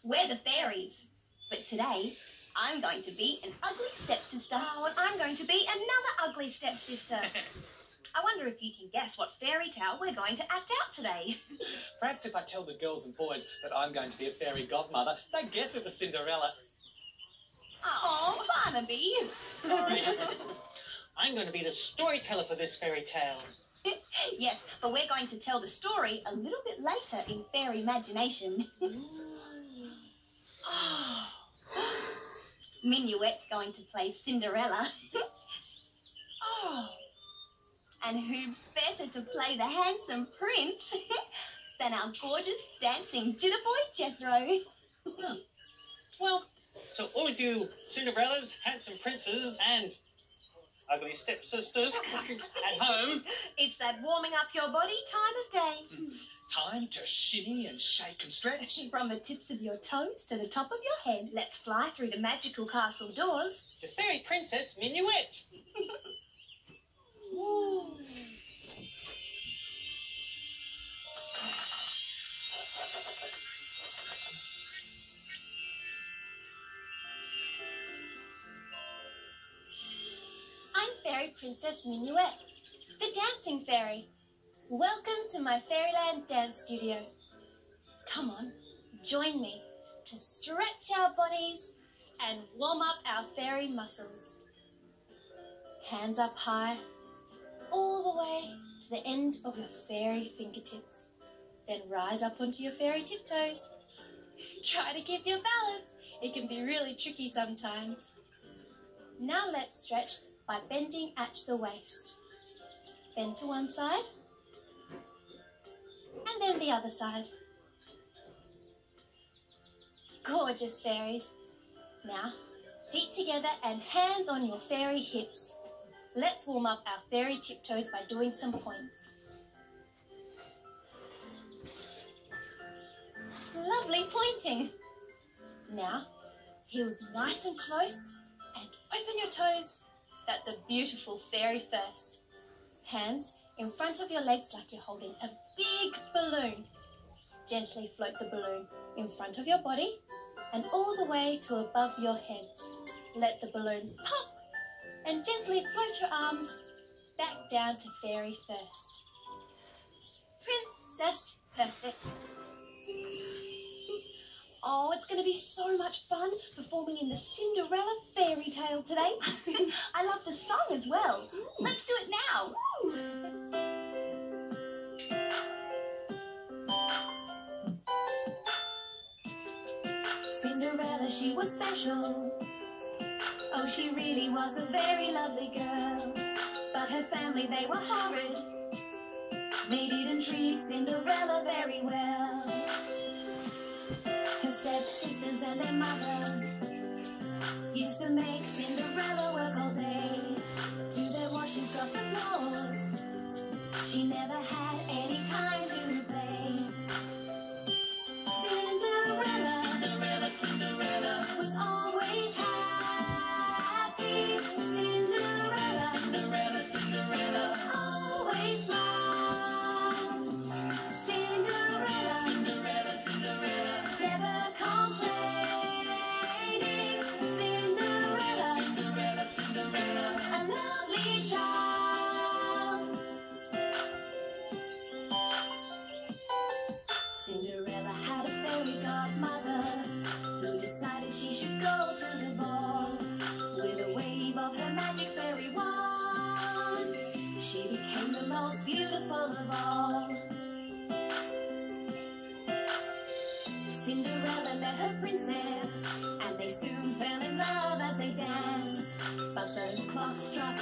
We're the fairies. But today, I'm going to be an ugly stepsister. Oh, and I'm going to be another ugly stepsister. I wonder if you can guess what fairy tale we're going to act out today. Perhaps if I tell the girls and boys that I'm going to be a fairy godmother, they'd guess it was Cinderella. Oh, Barnaby. Sorry. I'm going to be the storyteller for this fairy tale. Yes, but we're going to tell the story a little bit later in Fairy Imagination. Minuet's going to play Cinderella. And who better to play the handsome prince than our gorgeous dancing jitterboy Jethro? Well, so all of you Cinderellas, handsome princes, and ugly stepsisters at home. It's that warming up your body time of day. Time to shimmy and shake and stretch. From the tips of your toes to the top of your head, let's fly through the magical castle doors. To Fairy Princess Minuet. I'm Fairy Princess Minuet, the dancing fairy. Welcome to my Fairyland dance studio. Come on, join me to stretch our bodies and warm up our fairy muscles. Hands up high, all the way to the end of your fairy fingertips. Then rise up onto your fairy tiptoes. Try to keep your balance. It can be really tricky sometimes. Now let's stretch by bending at the waist. Bend to one side, and then the other side. Gorgeous fairies. Now, feet together and hands on your fairy hips. Let's warm up our fairy tiptoes by doing some points. Lovely pointing. Now, heels nice and close and open your toes. That's a beautiful fairy first. Hands in front of your legs like you're holding a big balloon. Gently float the balloon in front of your body and all the way to above your heads. Let the balloon pop and gently float your arms back down to fairy first. Princess perfect. Oh, it's going to be so much fun performing in the Cinderella fairy tale today. I love the song as well. Let's do it now. Cinderella, she was special. Oh, she really was a very lovely girl. But her family, they were horrid. They didn't treat Cinderella very well. Her stepsisters and their mother used to make Cinderella work all day. Do their washing, scrub the floors. She never had any time to play. Cinderella, Cinderella, Cinderella was always happy. Cinderella, Cinderella, Cinderella always smiled. Cinderella, Cinderella, Cinderella never complaining. Cinderella, Cinderella, Cinderella a lovely child. Cinderella had a fairy godmother who decided she should go to the ball. With a wave of her magic fairy wand, she became the most beautiful of all. Cinderella met her prince there, and they soon fell in love as they danced. But the clock struck,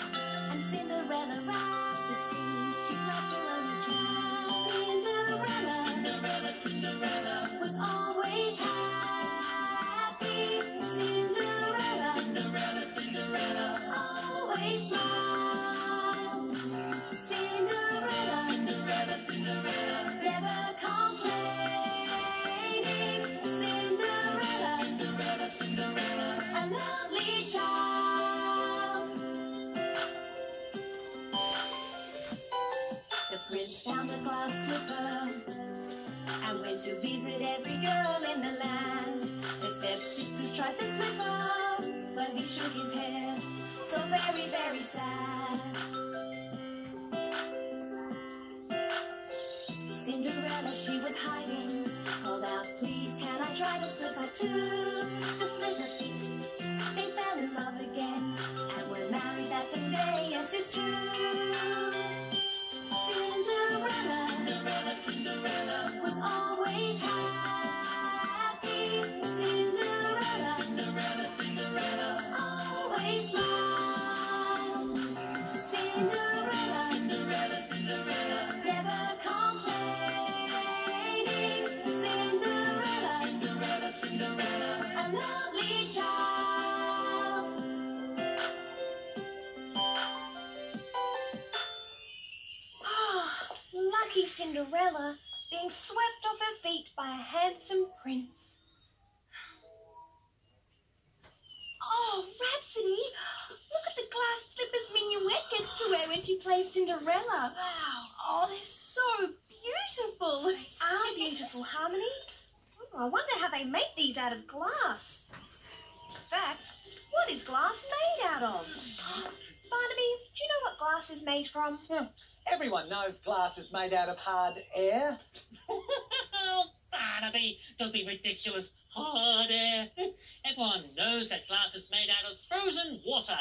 and Cinderella ran. It seemed she lost her only chance. Cinderella, Cinderella, Cinderella was always happy. Cinderella, Cinderella, Cinderella always smiled. Cinderella, Cinderella, Cinderella never complaining. Cinderella, Cinderella, Cinderella a lovely child. The prince found a glass slipper and went to visit every girl in the tried the slipper, but he shook his head, so very, very sad. Cinderella, she was hiding, called out, please can I try the slipper too? The slipper fit, they fell in love again, and were married that same day, yes it's true. Cinderella, Cinderella, Cinderella was always happy. Cinderella, Cinderella, Cinderella always smiled. Cinderella, Cinderella, Cinderella never complaining. Cinderella, Cinderella, Cinderella a lovely child. Lucky Cinderella, being swept off her feet by a handsome prince. Oh, Rhapsody! Look at the glass slippers Minuet gets to wear when she plays Cinderella. Wow. Oh, they're so beautiful. Are beautiful, Harmony. Oh, I wonder how they make these out of glass. In fact, what is glass made out of? Barnaby, do you know what glass is made from? Everyone knows glass is made out of hard air. Oh, Barnaby, don't be ridiculous. Hard air. Everyone knows that glass is made out of frozen water.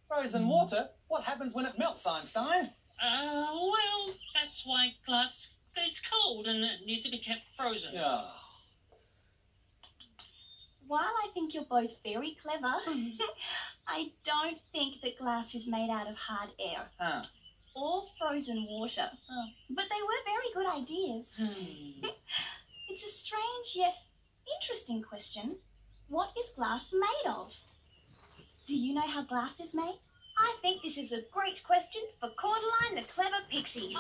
Frozen water? What happens when it melts, Einstein? Well, that's why glass is cold and it needs to be kept frozen. Oh. While I think you're both very clever, I don't think that glass is made out of hard air Huh. or frozen water. Oh. But they were very good ideas. It's a strange yet interesting question. What is glass made of? Do you know how glass is made? I think this is a great question for Cordeline the Clever Pixie.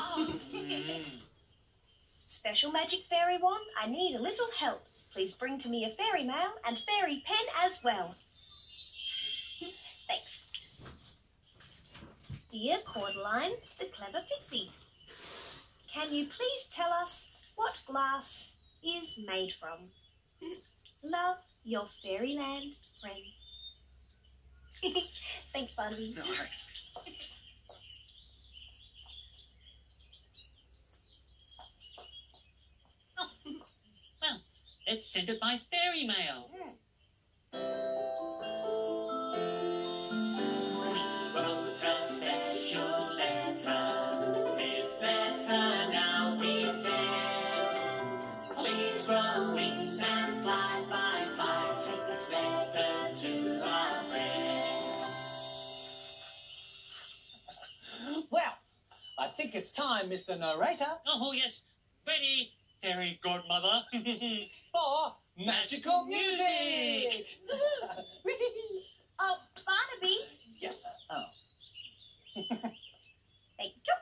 Special magic fairy wand, I need a little help. Please bring to me a fairy mail and fairy pen as well. Thanks. Dear Cordeline the Clever Pixie, can you please tell us what glass is made from? Love, your Fairyland friends. Thanks, Barnaby. No worries. Well, let's send it by fairy mail. Wrote a special letter. This letter now we send. Please grow wings and fly, fly, fly. Take this letter to our friends. Well, I think it's time, Mr. Narrator, Oh, yes. Ready, fairy godmother. for magical music. Oh, Barnaby. Yeah. Oh. Thank you.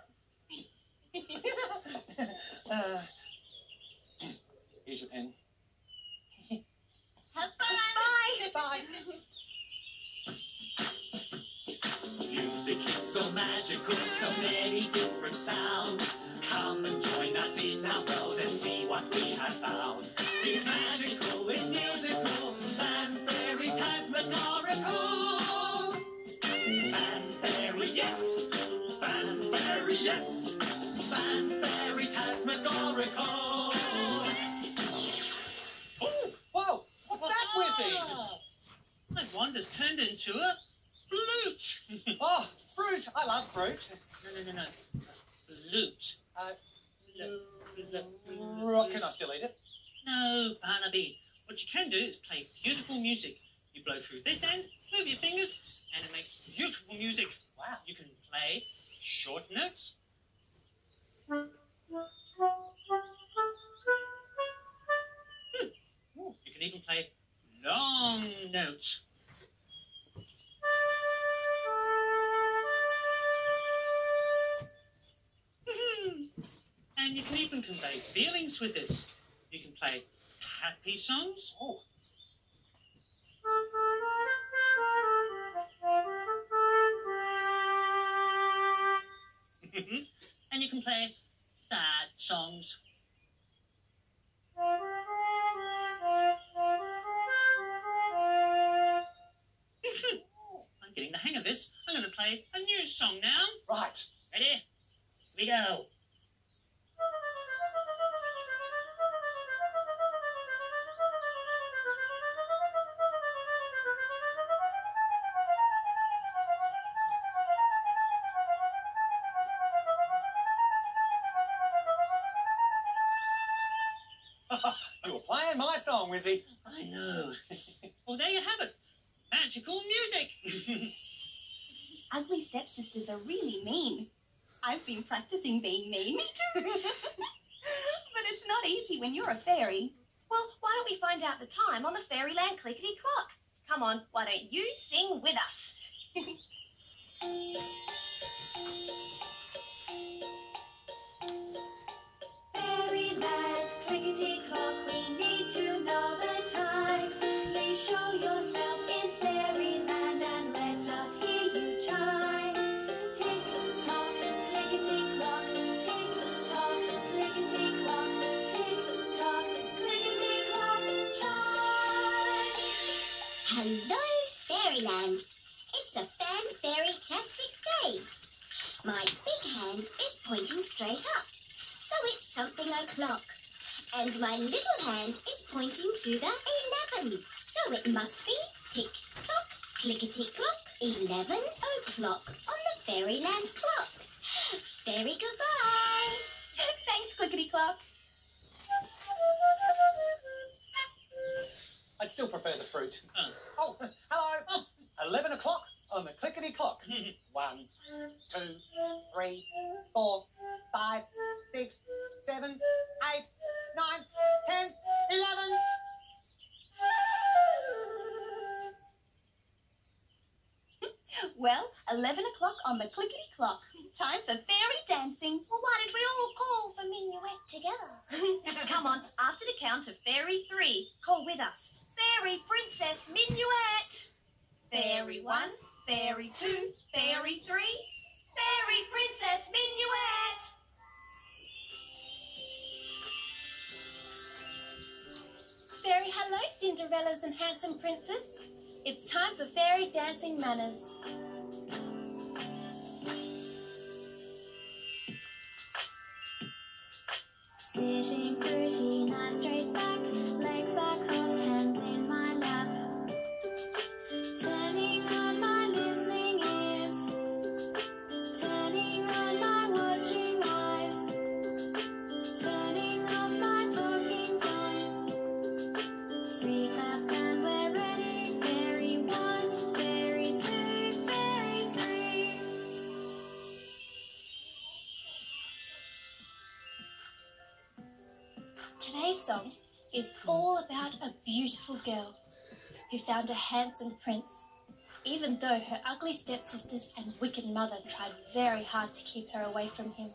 Here's your pen. Have fun. Bye. Bye. Music is so magical, so many different sounds. Come and join us in our world and see what we have found. It's magical, it's musical, and fairy tasmagorical. Fanfairy, yes, fanfairy, yes, fanfairy tasmagorical. Ooh, whoa, what's that whizzing? My wand has turned into a flute. Oh, fruit. I love fruit. No. Flute. Can I still eat it? No, Barnaby. What you can do is play beautiful music. You blow through this end, move your fingers, and it makes beautiful music. Wow. You can play short notes. You can even play long notes. And you can even convey feelings with this. You can play happy songs. Oh. And you can play sad songs. play a new song now. Right. Ready? Here we go. You were playing my song, Wizzy. I know. Well, there you have it. Magical music. Ugly stepsisters are really mean. I've been practicing being mean. Me too. But it's not easy when you're a fairy. Well, why don't we find out the time on the Fairyland clickety clock? Come on, why don't you sing with us? Fairyland, clickety clock, we need to know the time. Please show yourself in Fairyland and let us hear you chime. Tick tock, clickety clock, tick tock, clickety clock, tick tock, clickety clock, chime. Hello, Fairyland. It's a fan-fairy-tastic day. My big hand is pointing straight up, so it's something o'clock. And my little hand is pointing to the 11, so it must be tick-tock, clickety-clock, 11 o'clock on the Fairyland clock. Fairy goodbye. Thanks, Clickety Clock. I'd still prefer the fruit. Oh. Oh, hello. 11 o'clock on the clickety clock. 1, 2, 3, 4, 5, 6, 7, 8, 9, 10, 11. Well, 11 o'clock on the clickety clock. Time for fairy dancing. Well, why did we all call for minuet together? Come on, after the count of Fairy 3, call with us. Fairy Princess Minuet. Fairy 1, Fairy 2, Fairy 3, Fairy Princess Minuet. Fairy hello, Cinderellas and handsome princes. It's time for fairy dancing manners. Sitting pretty nice, straight back, legs are crossed, hands in my lap. Turning on my listening ears, turning on my watching eyes, turning off my talking tongue. 3 claps and we're ready. Fairy 1, Fairy 2, Fairy 3. Today's song is all about a beautiful girl who found a handsome prince, even though her ugly stepsisters and wicked mother tried very hard to keep her away from him.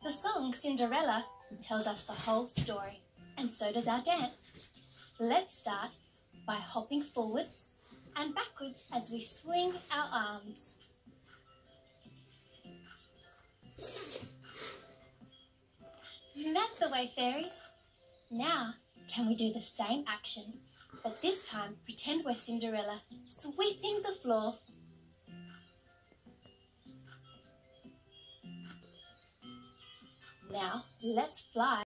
The song Cinderella tells us the whole story, and so does our dance. Let's start by hopping forwards and backwards as we swing our arms. That's the way, fairies. Now, can we do the same action, but this time pretend we're Cinderella, sweeping the floor. Now, let's fly.